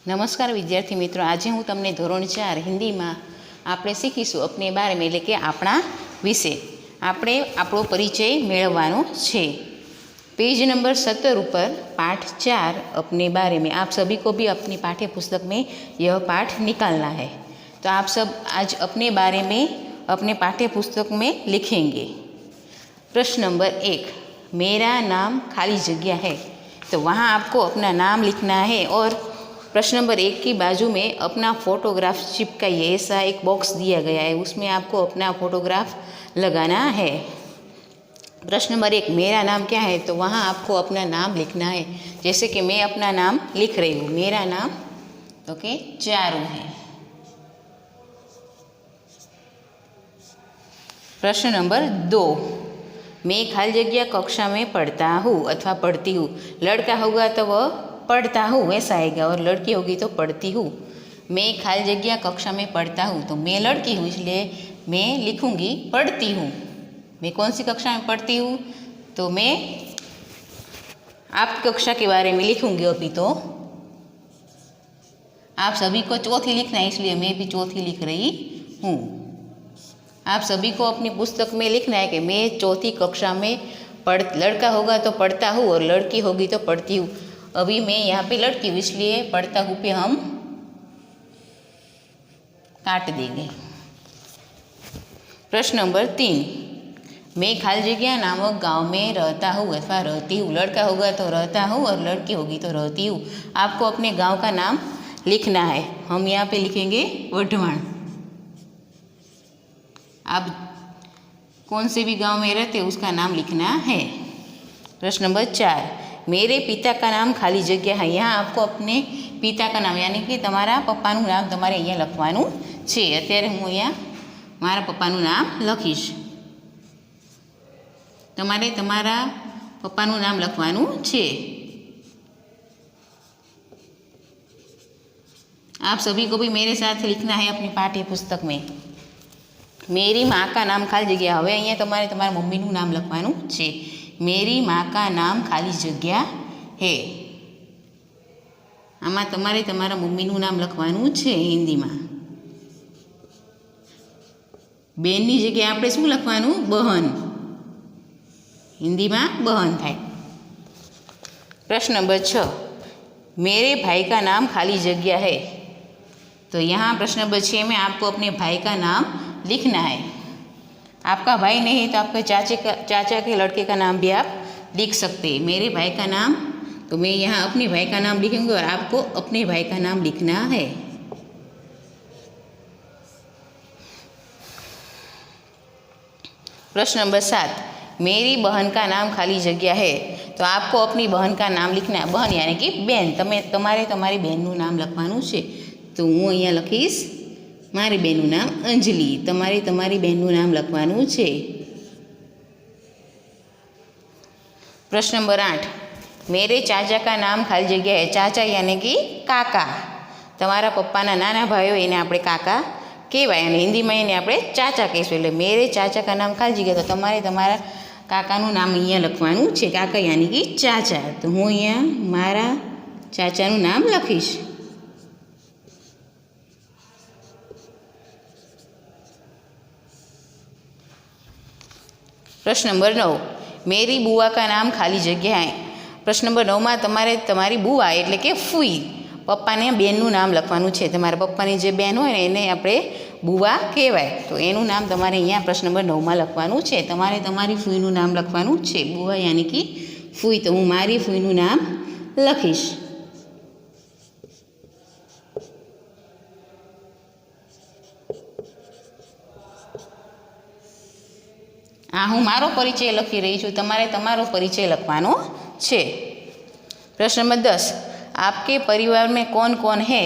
नमस्कार विद्यार्थी मित्रों, आज हूँ तमने धोरण 4 हिंदी में आपणे शीखीशुं अपने बारे में एटले के आपणा विषे आपणे आपणो परिचय मेळववानो छे। पेज नंबर 17 पर पाठ 4 अपने बारे में। आप सभी को भी अपनी पाठ्य पुस्तक में यह पाठ निकालना है। तो आप सब आज अपने बारे में अपने पाठ्य पुस्तक में लिखेंगे। प्रश्न नंबर 1, मेरा नाम खाली जगह है। तो वहाँ आपको अपना नाम लिखना है और प्रश्न नंबर 1 की बाजू में अपना फ़ोटोग्राफ चिपकाइए। ऐसा एक बॉक्स दिया गया है, उसमें आपको अपना फ़ोटोग्राफ लगाना है। प्रश्न नंबर 1, मेरा नाम क्या है। तो वहाँ आपको अपना नाम लिखना है। जैसे कि मैं अपना नाम लिख रही हूँ। मेरा नाम ओके चारू है। प्रश्न नंबर 2, मैं खाली जगह कक्षा में पढ़ता हूँ अथवा पढ़ती हूँ। लड़का होगा तो वह पढ़ता हूँ वैसा आएगा, और लड़की होगी तो पढ़ती हूँ। मैं खाली जगह कक्षा में पढ़ता हूँ, तो मैं लड़की हूँ इसलिए मैं लिखूँगी पढ़ती हूँ। मैं कौन सी कक्षा में पढ़ती हूँ, तो मैं आप कक्षा के बारे में लिखूँगी। अभी तो आप सभी को चौथी लिखना है, इसलिए मैं भी चौथी लिख रही हूँ। आप सभी को अपनी पुस्तक में लिखना है कि मैं चौथी कक्षा में लड़का होगा तो पढ़ता हूँ और लड़की होगी तो पढ़ती हूँ। अभी मैं यहाँ पे लड़की हूँ इसलिए पढ़ता हूँ पे हम काट देंगे। प्रश्न नंबर 3, मैं खाली जगह नामक गांव में रहता हूँ अथवा रहती हूँ। लड़का होगा तो रहता हूँ और लड़की होगी तो रहती हूँ। आपको अपने गांव का नाम लिखना है। हम यहाँ पे लिखेंगे वढवाण। आप कौन से भी गांव में रहते उसका नाम लिखना है। प्रश्न नंबर 4, मेरे पिता का नाम खाली जगह है। यहाँ आपको अपने पिता का नाम यानी कि तमारा पप्पाનું नाम તમારે અહીંયા લખવાનું છે। અત્યારે હું અહીંયા મારા પપ્પાનું નામ લખીશ। તમારે તમારા પપ્પાનું નામ લખવાનું છે। आप सभी को भी मेरे साथ लिखना है अपनी पाठ्य पुस्तक में। मेरी माँ का नाम खाली जगह। હવે અહીંયા તમારે તમારા મમ્મીનું નામ લખવાનું છે। मेरी माँ का नाम खाली जगह है। आमा तमारे तमारा मम्मीનું नाम લખવાનું છે હિન્દીમાં। બેનની જગ્યાએ આપણે શું લખવાનું? બહન। हिंदी में बहन थाय। प्रश्न नंबर 6, मेरे भाई का नाम खाली जगह है। तो यहाँ प्रश्न नंबर 6 में आपको अपने भाई का नाम लिखना है। आपका भाई नहीं तो आपके चाचा के लड़के का नाम भी आप लिख सकते हैं। मेरे भाई का नाम, तो मैं यहाँ अपने भाई का नाम लिखूँगी और आपको अपने भाई का नाम लिखना है। प्रश्न नंबर 7, मेरी बहन का नाम खाली जगह है। तो आपको अपनी बहन का नाम लिखना है। बहन यानी कि बेन। तमारे तमारी बहनનું नाम લખવાનું છે। तो હું અહીંયા લખીશ મારી બહેનનું નામ અંજલિ। તમારે તમારી બહેનનું નામ લખવાનું છે। प्रश्न नंबर 8, मेरे चाचा का नाम खाली जगह है। चाचा यानी कि काका। तमारा पप्पाना नाना भाईओ एने आपणे काका कहेवाय अने हिंदीमां एने आपणे चाचा कहीशुं। एटले मेरे चाचा का नाम खाली जगह। तो तमारे तमारा काकाનું नाम अहींया લખવાનું છે। काका यानी कि चाचा। तो હું અહીંયા મારા ચાચાનું નામ લખીશ। प्रश्न नंबर 9, मेरी बुआ का नाम खाली जगह है। प्रश्न नंबर 9 में तमारे तमारी बुआ एटले के फूई, पप्पाने बेनનું नाम લખવાનું છે। તમારા પપ્પાની જે બેન હોય ને એને આપણે बुआ કહેવાય। तो એનું નામ તમારે અહીંયા प्रश्न नंबर 9 में લખવાનું છે। તમારે તમારી ફૂઈનું નામ લખવાનું છે। बुआ यानी कि फूई। तो હું મારી ફૂઈનું નામ લખીશ। हाँ, हूँ मारो परिचय लखी रही छूँ। तमारे तमारो परिचय लखवानो छे। प्रश्न नंबर 10, आपके परिवार में कौन कौन है,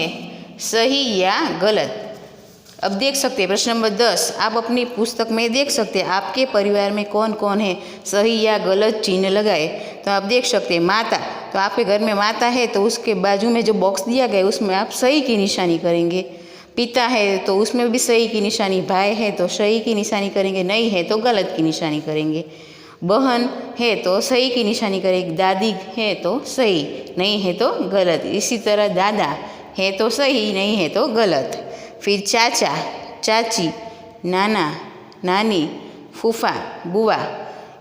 सही या गलत। अब देख सकते हैं प्रश्न नंबर 10 आप अपनी पुस्तक में देख सकते हैं। आपके परिवार में कौन कौन है, सही या गलत चिन्ह लगाए। तो आप देख सकते हैं माता। तो आपके घर में माता है तो उसके बाजू में जो बॉक्स दिया गया है उसमें आप सही की निशानी करेंगे। पिता है तो उसमें भी सही की निशानी। भाई है तो सही की निशानी करेंगे, नहीं है तो गलत की निशानी करेंगे। बहन है तो सही की निशानी करेंगे, दादी है तो सही, नहीं है तो गलत। इसी तरह दादा है तो सही, नहीं है तो गलत। फिर चाचा, चाची, नाना, नानी, फूफा, बुआ,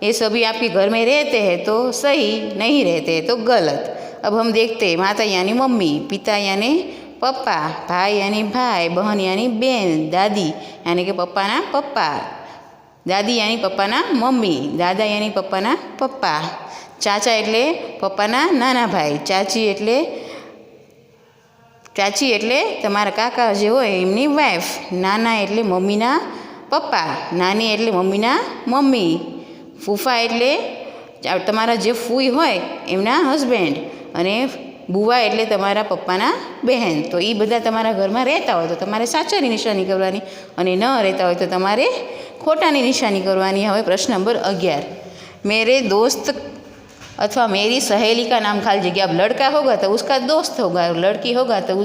ये सभी आपके घर में रहते हैं तो सही, नहीं रहते हैं तो गलत। अब हम देखते हैं माता यानी मम्मी, पिता यानी पप्पा, भाई यानी भाई, बहन यानी बहन, दादी यानी कि पप्पाना पप्पा, दादी यानी पप्पाना मम्मी, दादा यानी पप्पाना पप्पा, चाचा એટલે પપ્પાના નાના ભાઈ, ચાચી એટલે તમારા કાકા જે હોય એમની વાઈફ, નાના એટલે મમ્મીના પપ્પા, નાની એટલે મમ્મીના મમ્મી, ફૂફા એટલે તમારા જે ફૂઈ હોય એમના હસબન્ડ, અને બુવા એટલે તમારા પપ્પાના બહેન. તો એ બધા તમારા ઘરમાં રહેતા હોય તો તમારે સાચાની નિશાની કરવાની, અને ન રહેતા હોય તો તમારે खोटानी निशानी करवानी. हमें प्रश्न नंबर 11, मेरे दोस्त अथवा मेरी सहेली का नाम खाली जगह. अब लड़का होगा तो उसका दोस्त होगा, लड़की होगा तो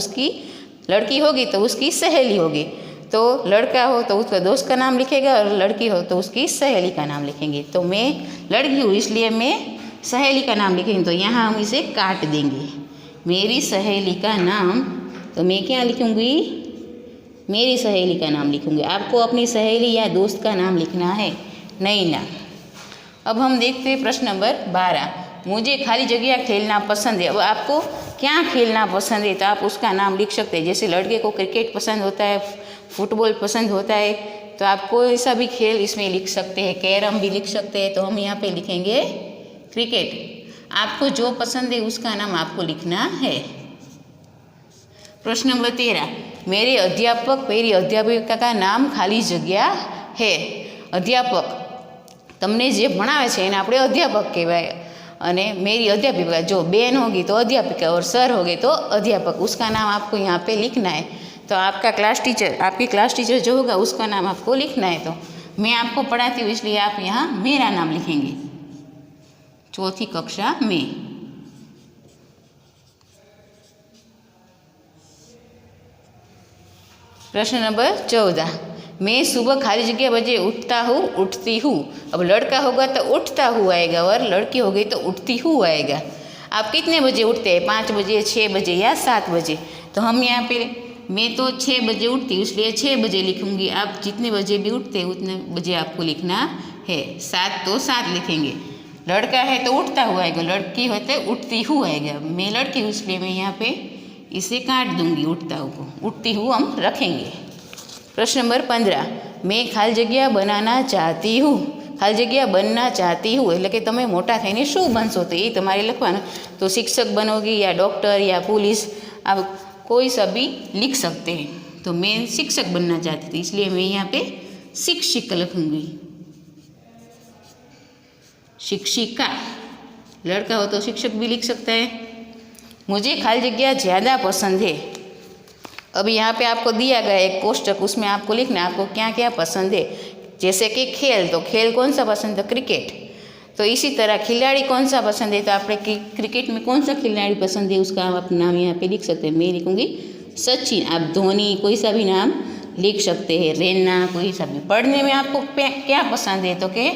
लड़की होगी तो उसकी सहेली होगी. तो लड़का हो तो उसका दोस्त का नाम लिखेगा, और लड़की हो तो उसकी सहेली का नाम लिखेंगे. तो मैं लड़की हूँ इसलिए मैं सहेली का नाम लिखेंगे. तो यहाँ हम इसे काट देंगे. मेरी सहेली का नाम, तो मैं क्या लिखूँगी? मेरी सहेली का नाम लिखूँगी. आपको अपनी सहेली या दोस्त का नाम लिखना है, नहीं ना. अब हम देखते हैं प्रश्न नंबर 12, मुझे खाली जगह खेलना पसंद है. अब आपको क्या खेलना पसंद है तो आप उसका नाम लिख सकते हैं. जैसे लड़के को क्रिकेट पसंद होता है, फुटबॉल पसंद होता है, तो आप कोई सा भी खेल इसमें लिख सकते हैं. कैरम भी लिख सकते हैं, तो हम यहाँ पे लिखेंगे क्रिकेट. आपको जो पसंद है उसका नाम आपको लिखना है. प्रश्न नंबर 13, मेरे अध्यापक मेरी अध्यापिका का नाम खाली जगह है. अध्यापक તમને જે ભણાવે છે એને આપણે અધ્યાપક કહેવાય. અને मेरी अध्यापिका, जो बहन होगी तो अध्यापिका, और सर होगे तो अध्यापक, उसका नाम आपको यहाँ पे लिखना है. तो आपका क्लास टीचर, आपकी क्लास टीचर जो होगा उसका नाम आपको लिखना है. तो मैं आपको पढ़ाती हूँ इसलिए आप यहाँ मेरा नाम लिखेंगे. चौथी कक्षा में. प्रश्न नंबर 14, मैं सुबह खाली जगह बजे उठता हूँ, उठती हूँ. अब लड़का होगा तो उठता हुआ आएगा, और लड़की हो गई तो उठती हूँ आएगा. आप कितने बजे उठते हैं? 5 बजे, 6 बजे या 7 बजे. तो हम यहाँ पे, मैं तो 6 बजे उठती हूँ इसलिए 6 बजे लिखूँगी. आप जितने बजे भी उठते हैं उतने बजे आपको लिखना है. 7 तो 7 लिखेंगे. लड़का है तो उठता हुआ आएगा, लड़की हो तो उठती हुँ आएगा. मैं लड़की हूँ इसलिए मैं यहाँ पे इसे काट दूंगी. उठता हूँ को उठती हूँ हम रखेंगे. प्रश्न नंबर 15, मैं खाली जगह बनाना चाहती हूँ. खाली जगह बनना चाहती हूँ એટલે કે તમે મોટા થઈને શું બનશો તો એ તમારે લખવાનું. તો शिक्षक बनोगी या डॉक्टर या पुलिस, आप कोई सा भी लिख सकते हैं. तो मैं शिक्षक बनना चाहती थी इसलिए मैं यहाँ पे शिक्षिका लिखूँगी. शिक्षिका, लड़का हो तो शिक्षक भी लिख सकता है. मुझे खाली जगह ज़्यादा पसंद है. अब यहाँ पे आपको दिया गया एक कोष्टक, उसमें आपको लिखना है आपको क्या क्या पसंद है. जैसे कि खेल, तो खेल कौन सा पसंद है? क्रिकेट. तो इसी तरह खिलाड़ी कौन सा पसंद है, तो आप क्रिकेट में कौन सा खिलाड़ी पसंद है उसका आप नाम यहाँ पे लिख सकते हैं. मैं लिखूँगी सचिन. आप धोनी, कोई सा भी नाम लिख सकते हैं. रैना, कोई सा भी. पढ़ने में आपको क्या पसंद है, तो के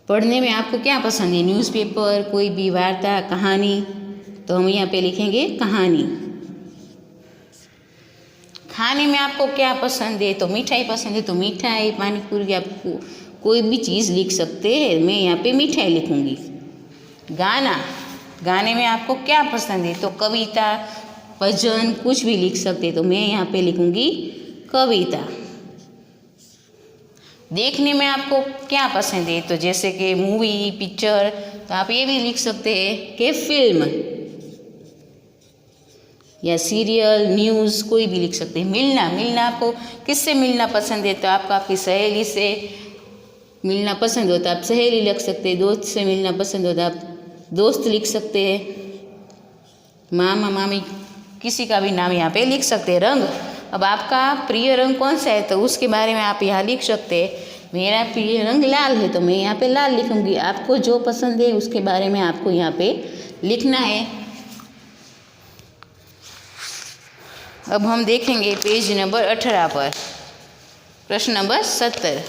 पढ़ने में आपको क्या पसंद है? न्यूज़पेपर, कोई भी वार्ता, कहानी. तो हम यहाँ पे लिखेंगे कहानी. खाने में आपको क्या पसंद है, तो मिठाई पसंद है तो मिठाई, पानीपुरी, आपको कोई भी चीज़ लिख सकते हैं. मैं यहाँ पे मिठाई लिखूँगी. गाना, गाने में आपको क्या पसंद है, तो कविता, भजन, कुछ भी लिख सकते हैं. तो मैं यहाँ पे लिखूँगी कविता. देखने में आपको क्या पसंद है, तो जैसे कि मूवी, पिक्चर, तो आप ये भी लिख सकते हैं कि फिल्म या सीरियल, न्यूज़, कोई भी लिख सकते हैं. मिलना आपको किससे मिलना पसंद है, तो आपको आपकी सहेली से मिलना पसंद हो तो आप सहेली लिख सकते हैं. दोस्त से मिलना पसंद हो तो आप दोस्त लिख सकते हैं. मामा, मामी, किसी का भी नाम यहाँ पे लिख सकते हैं. रंग, अब आपका प्रिय रंग कौन सा है तो उसके बारे में आप यहाँ लिख सकते हैं. मेरा प्रिय रंग लाल है तो मैं यहाँ पे लाल लिखूँगी. आपको जो पसंद है उसके बारे में आपको यहाँ पे लिखना है. अब हम देखेंगे पेज नंबर 18 पर. प्रश्न नंबर 70,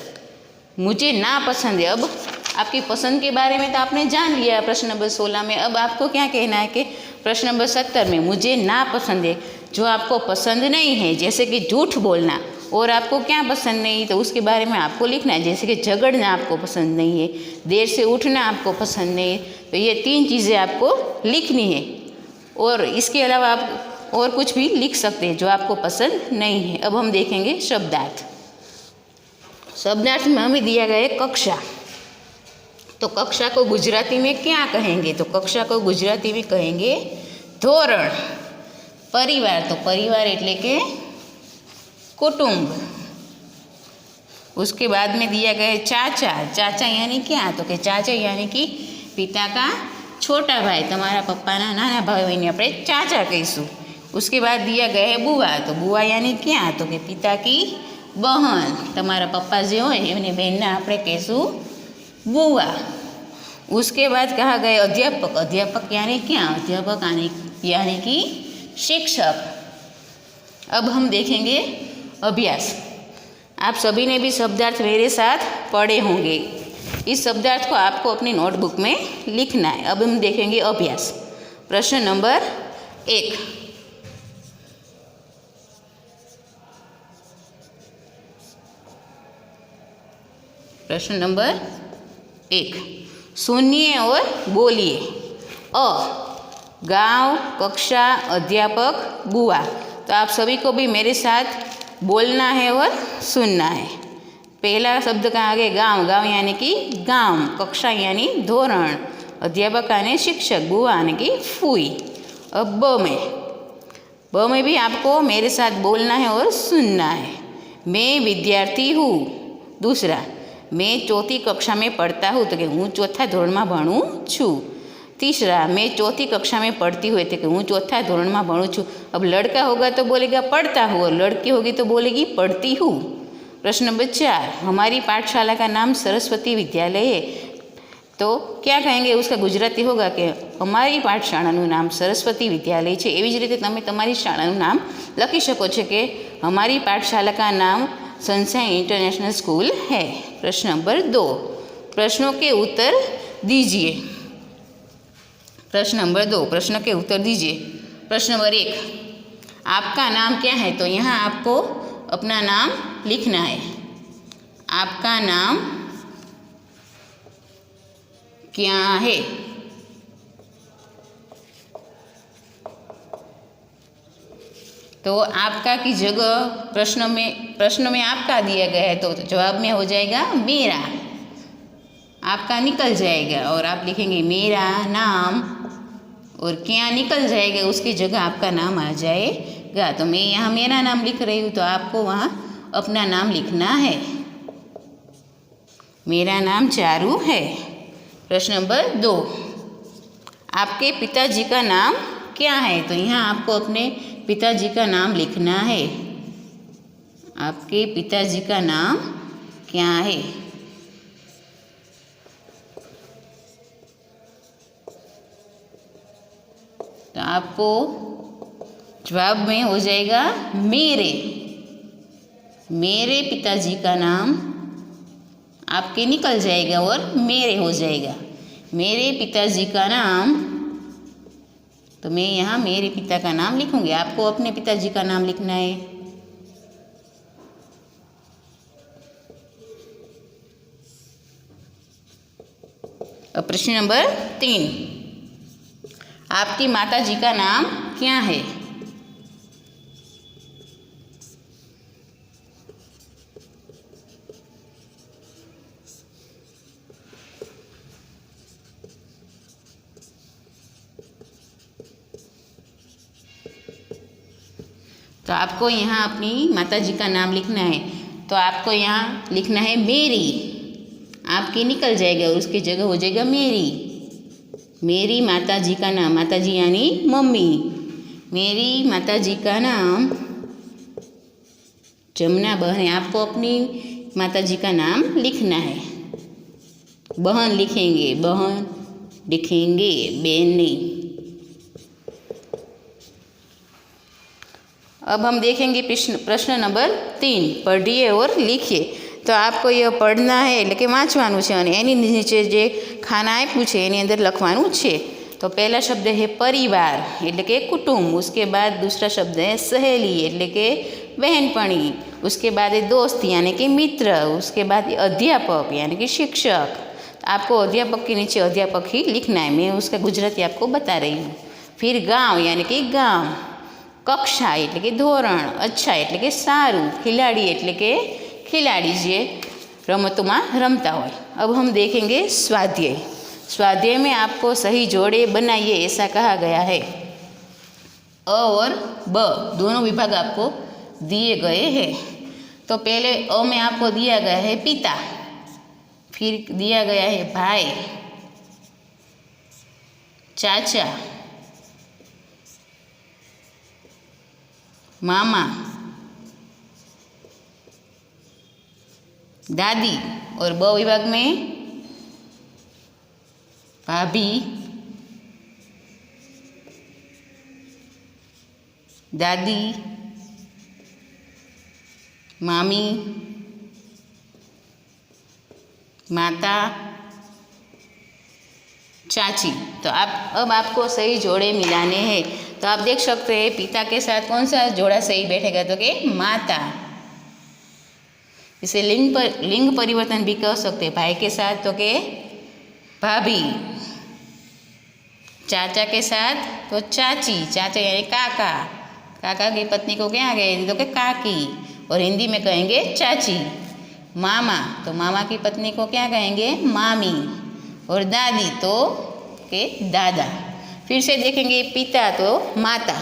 मुझे ना पसंद है. अब आपकी पसंद के बारे में तो आपने जान लिया प्रश्न नंबर 16 में. अब आपको क्या कहना है कि प्रश्न नंबर 70 में मुझे ना पसंद है, जो आपको पसंद नहीं है, जैसे कि झूठ बोलना, और आपको क्या पसंद नहीं तो उसके बारे में आपको लिखना है। जैसे कि झगड़ना आपको पसंद नहीं है, देर से उठना आपको पसंद नहीं है, तो ये 3 चीज़ें आपको लिखनी है। और इसके अलावा आप और कुछ भी लिख सकते हैं जो आपको पसंद नहीं है। अब हम देखेंगे शब्दार्थ। शब्दार्थ में हमें दिया गया है कक्षा। तो कक्षा को गुजराती में क्या कहेंगे? तो कक्षा को गुजराती में कहेंगे धोरण। परिवार, तो परिवार એટલે કે कुटुंब। उसके बाद में दिया गया है चाचा। चाचा यानी क्या? तो कि चाचा यानी कि पिता का छोटा भाई, तमारा पप्पाना नाना भाईने આપણે चाचा कहीશું। उसके बाद दिया गया है बुआ। तो बुआ यानी क्या? तो कि पिता की बहन, तमारा पप्पा जो હોય એની બહેનને આપણે કહીશું बुआ। उसके बाद कहा गया अध्यापक। अध्यापक यानी क्या? अध्यापक यानी कि शिक्षक। अब हम देखेंगे अभ्यास। आप सभी ने भी शब्दार्थ मेरे साथ पढ़े होंगे। इस शब्दार्थ को आपको अपनी नोटबुक में लिखना है। अब हम देखेंगे अभ्यास। प्रश्न नंबर 1। प्रश्न नंबर 1, सुनिए और बोलिए। अ, गांव, कक्षा, अध्यापक, बुआ। तो आप सभी को भी मेरे साथ बोलना है और सुनना है। पहला शब्द कहाँ गए? गांव। गांव यानी कि गांव, कक्षा यानी धोरण, अध्यापक यानी शिक्षक, बुआ यानी कि फूई। अब ब में भी आपको मेरे साथ बोलना है और सुनना है। मैं विद्यार्थी हूँ। दूसरा, मैं चौथी कक्षा में पढ़ता हूँ, तो कि हूँ चौथा धोरण में भणूँ छूँ। तीसरा, मैं चौथी कक्षा में पढ़ती हुई, तो कि हूँ चौथा धोरण में भणूँ छूँ। अब लड़का होगा तो बोलेगा पढ़ता हूँ, और लड़की होगी तो बोलेगी पढ़ती हूँ। प्रश्न नंबर 4, हमारी पाठशाला का नाम सरस्वती विद्यालय है। तो क्या कहेंगे? उसका गुजराती होगा कि અમારી પાઠશાળાનું નામ સરસ્વતી વિદ્યાલય છે। એવી જ રીતે તમે તમારી શાળાનું નામ લખી શકો છો કે हमारी पाठशाला का नाम सनशाइन इंटरनेशनल स्कूल है। प्रश्न नंबर 2, प्रश्नों के उत्तर दीजिए। प्रश्न नंबर 2, प्रश्न के उत्तर दीजिए। प्रश्न नंबर 1, आपका नाम क्या है? तो यहाँ आपको अपना नाम लिखना है। आपका नाम क्या है? तो आपका की जगह प्रश्न में आपका दिया गया है, तो जवाब में हो जाएगा मेरा। आपका निकल जाएगा और आप लिखेंगे मेरा नाम, और क्या निकल जाएगा उसकी जगह आपका नाम आ जाएगा। तो मैं यहाँ मेरा नाम लिख रही हूँ, तो आपको वहाँ अपना नाम लिखना है। मेरा नाम चारू है। प्रश्न नंबर 2, आपके पिताजी का नाम क्या है? तो यहाँ आपको अपने पिताजी का नाम लिखना है। आपके पिताजी का नाम क्या है? तो आपको जवाब में हो जाएगा मेरे पिताजी का नाम आपके निकल जाएगा और मेरे हो जाएगा। मेरे पिताजी का नाम, तो मैं यहाँ मेरे पिता का नाम लिखूंगी। आपको अपने पिताजी का नाम लिखना है। अब प्रश्न नंबर 3, आपकी माताजी का नाम क्या है? तो आपको यहाँ अपनी माताजी का नाम लिखना है। तो आपको यहाँ लिखना है मेरी। आपकी निकल जाएगा और उसकी जगह हो जाएगा मेरी माताजी का नाम। माताजी यानी मम्मी। मेरी माताजी का नाम जमुना बहन है। आपको अपनी माताजी का नाम लिखना है। बहन लिखेंगे, बहन लिखेंगे, बहन नहीं। अब हम देखेंगे प्रश्न नंबर 3, पढ़िए और लिखिए। तो आपको यह पढ़ना है એટલે કે વાંચવાનું છે અને એની નીચે જે ખાના આપ્યું છે એની અંદર લખવાનું છે। तो पहला शब्द है परिवार एटले के कुटुंब, उसके बाद दूसरा शब्द है सहेली एटले के बहनपणी, उसके बाद है दोस्त यानी कि मित्र, उसके बाद अध्यापक यानी कि शिक्षक। आपको अध्यापक के नीचे अध्यापक ही लिखना है, मैं उसका गुजराती आपको बता रही हूँ। फिर गांव यानी कि गांव, कक्षा एटले के धोरण, अच्छा एटले के सारू, खिलाड़ी एटले के खिलाड़ी जे रमतों रमता हो। अब हम देखेंगे स्वाध्याय। स्वाध्याय में आपको सही जोड़े बनाइए ऐसा कहा गया है। अ और ब दोनों विभाग आपको दिए गए हैं। तो पहले अ में आपको दिया गया है पिता, फिर दिया गया है भाई, चाचा, मामा, दादी, और ब विभाग में भाभी, दादी, मामी, माता, चाची। तो आप अब आपको सही जोड़े मिलाने हैं। तो आप देख सकते हैं पिता के साथ कौन सा जोड़ा सही बैठेगा, तो कि माता। इसे लिंग परिवर्तन भी कह सकते हैं। भाई के साथ तो के भाभी, चाचा के साथ तो चाची, चाचा यानी काका, काका की पत्नी को क्या कहेंगे, तो के काकी, और हिंदी में कहेंगे चाची। मामा तो मामा की पत्नी को क्या कहेंगे, मामी, और दादी तो के दादा। फिर से देखेंगे पिता तो माता,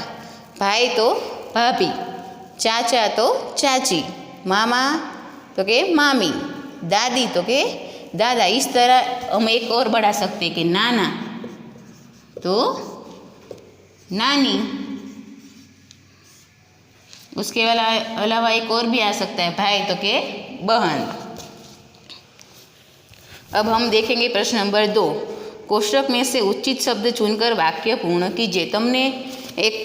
भाई तो भाभी, चाचा तो चाची, मामा तो के मामी, दादी तो के दादा। इस तरह हम एक और बढ़ा सकते हैं कि नाना तो नानी। उसके अलावा एक और भी आ सकता है, भाई तो के बहन। अब हम देखेंगे प्रश्न नंबर 2। कोष्टक में से उचित शब्द चुनकर वाक्य पूर्ण कीजिए। तमने एक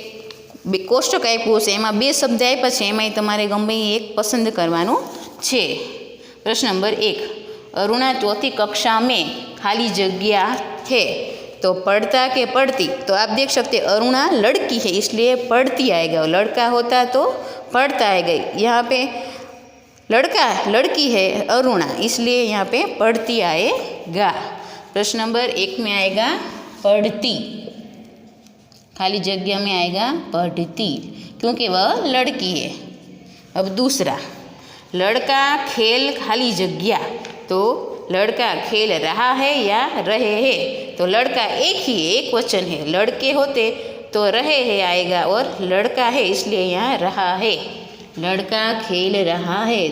कोष्टक आप्યું છે, એમાં 2 શબ્દ આપ્યા છે, એમાંય તમારે ગમે એક પસંદ કરવાનું છે। प्रश्न नंबर 1, अरुणा चौथी कक्षा में खाली जगह है, तो पढ़ता के पढ़ती। तो आप देख सकते अरुणा लड़की है इसलिए पढ़ती आएगा, लड़का होता तो पढ़ता आएगा। यहाँ पे लड़का लड़की है अरुणा इसलिए यहाँ पे पढ़ती आएगा। प्रश्न नंबर 1 में आएगा पढ़ती, खाली जगह में आएगा पढ़ती क्योंकि वह लड़की है। अब दूसरा, लड़का खेल खाली जगह, तो लड़का खेल रहा है या रहे है, तो लड़का एक ही एक वचन है, लड़के होते तो रहे है आएगा, और लड़का है इसलिए यहाँ रहा है। लड़का खेल रहा है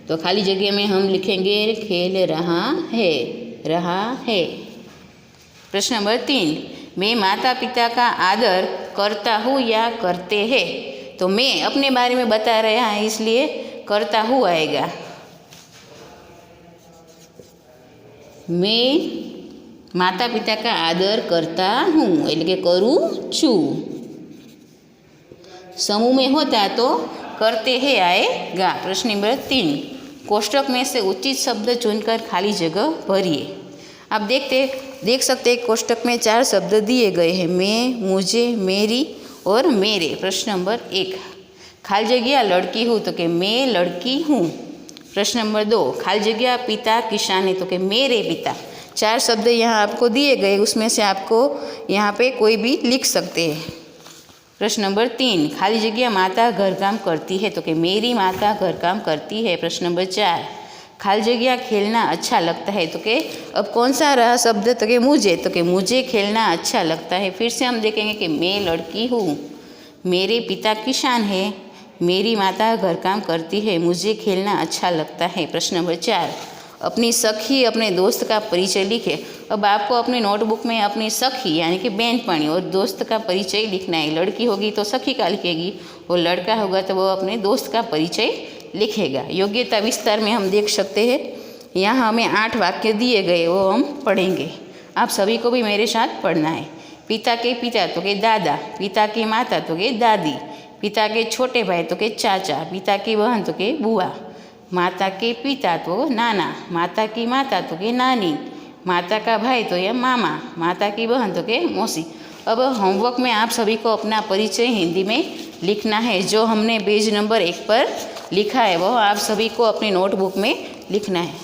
तो खाली जगह में हम लिखेंगे खेल रहा है, रहा है। प्रश्न नंबर 3, मैं माता पिता का आदर करता हूँ या करते हैं, तो मैं अपने बारे में बता रहा है इसलिए करता हूँ आएगा। मैं माता पिता का आदर करता हूँ એટલે કે કરું છું। समूह में होता तो करते हैं आएगा। प्रश्न नंबर 3, कोष्टक में से उचित शब्द चुनकर खाली जगह भरिए। आप देख सकते हैं कोष्टक में 4 शब्द दिए गए हैं, मैं, मुझे, मेरी और मेरे। प्रश्न नंबर 1, खाली जगह लड़की हूँ तो कि मैं लड़की हूँ। प्रश्न नंबर 2, खाली जगह पिता किसान है तो कि मेरे पिता। 4 शब्द यहाँ आपको दिए गए, उसमें से आपको यहाँ पे कोई भी लिख सकते हैं। प्रश्न नंबर 3, खाली जगह माता घर काम करती है तो कि मेरी माता घर काम करती है। प्रश्न नंबर 4, खाली जगह खेलना अच्छा लगता है तो कि अब कौन सा रहा शब्द, तो कि मुझे, तो कि मुझे खेलना अच्छा लगता है। फिर से हम देखेंगे कि मैं लड़की हूँ, मेरे पिता किसान है, मेरी माता घर काम करती है, मुझे खेलना अच्छा लगता है। प्रश्न नंबर 4, अपनी सखी अपने दोस्त का परिचय लिखे। अब आपको अपनी नोटबुक में अपनी सखी यानी कि बहनपणी और दोस्त का परिचय लिखना है। लड़की होगी तो सखी का लिखेगी, और लड़का होगा तो वो अपने दोस्त का परिचय लिखेगा। योग्यता विस्तार में हम देख सकते हैं, यहाँ हमें 8 वाक्य दिए गए, वो हम पढ़ेंगे। आप सभी को भी मेरे साथ पढ़ना है। पिता के पिता तो के दादा, पिता की माता तो के दादी, पिता के छोटे भाई तो के चाचा, पिता की बहन तो के बुआ, माता के पिता तो नाना, माता की माता तो के नानी, माता का भाई तो ये मामा, माता की बहन तो के मौसी। अब होमवर्क में आप सभी को अपना परिचय हिंदी में लिखना है। जो हमने पेज नंबर 1 पर लिखा है वो आप सभी को अपनी नोटबुक में लिखना है।